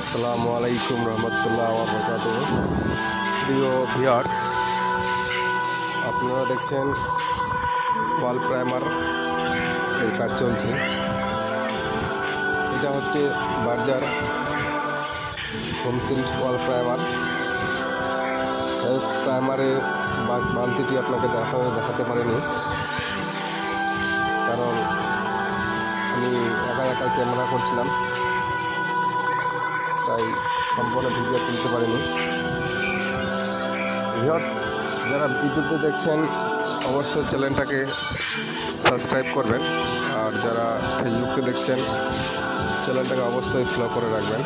আসসালামু আলাইকুম রহমতুল্লাহ বরকাতুহু। প্রিয় ভিউয়ার্স, আপনারা দেখছেন ওয়াল প্রাইমার এর কাজ চলছে। এটা হচ্ছে বার্জার হোমসিল্ড ওয়াল প্রাইমার। প্রাইমারের বালতিটি আপনাকে দেখাতে পারিনি, কারণ আমি একা ক্যামেরা করছিলাম, তাই সম্পূর্ণ ভিডিও তুলতে পারিনি। ভিউয়ার্স, যারা ইউটিউবে দেখছেন অবশ্যই চ্যানেলটাকে সাবস্ক্রাইব করবেন, আর যারা ফেসবুকে দেখছেন চ্যানেলটাকে অবশ্যই ফলো করে রাখবেন,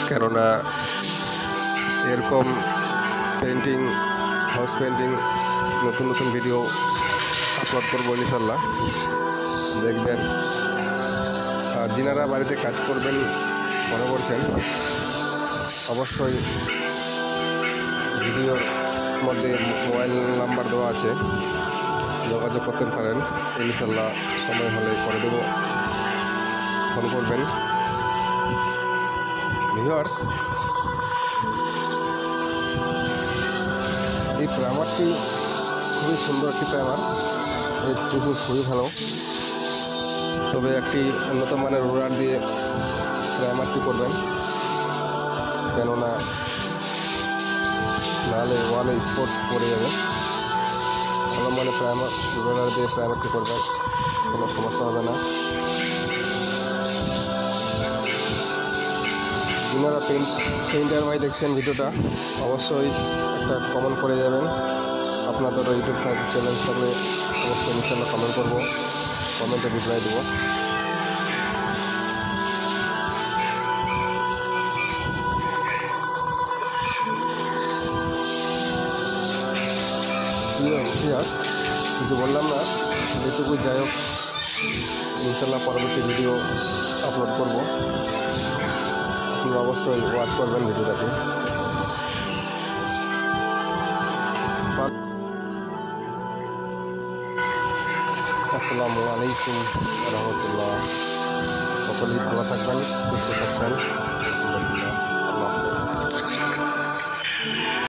কেননা এরকম পেন্টিং, হাউস পেন্টিং নতুন নতুন ভিডিও আপলোড করবো ইনশাল্লাহ, দেখবেন। আর যিনারা বাড়িতে কাজ করবেন মনে করছেন, অবশ্যই ভিডিওর মধ্যে মোবাইল নাম্বার দেওয়া আছে, যোগাযোগ করতে পারেন। ইনশাল্লাহ সময় হলে করে দেব, ফোন করবেন। ভিউয়ার্স, এই প্রাইমারটি খুবই সুন্দর একটি প্রাইমার, এর ফিনিশিং খুবই ভালো। তবে একটি উন্নত মানের রোলার দিয়ে প্রাইমারটি করবেন, কেননা নাহলে ওয়ালে স্পট পড়ে যাবে। ভালো মানে প্রাইমার রোলার দিয়ে প্রাইমারটি করবেন, কোনো সমস্যা হবে না। যিনারা পেইন্টার ভাই দেখছেন ভিডিওটা, অবশ্যই একটা কমেন্ট করে যাবেন। আপনাদের ইউটিউব চ্যানেল থাকলে অবশ্যই ইনশাল্লাহ কমেন্ট করবো, কমেন্টে রিপ্লাই দেবো। ইতিহাস কিছু বললাম না, যেটুকু যাই হোক ইনশাল্লাহ পরবর্তী ভিডিও আপলোড করব, আপনারা অবশ্যই ওয়াচ করবেন ভিডিওটাকে। আসসালামু আলাইকুম রহমতুল্লাহ। সকলেই ভালো থাকবেন, সুস্থ থাকবেন।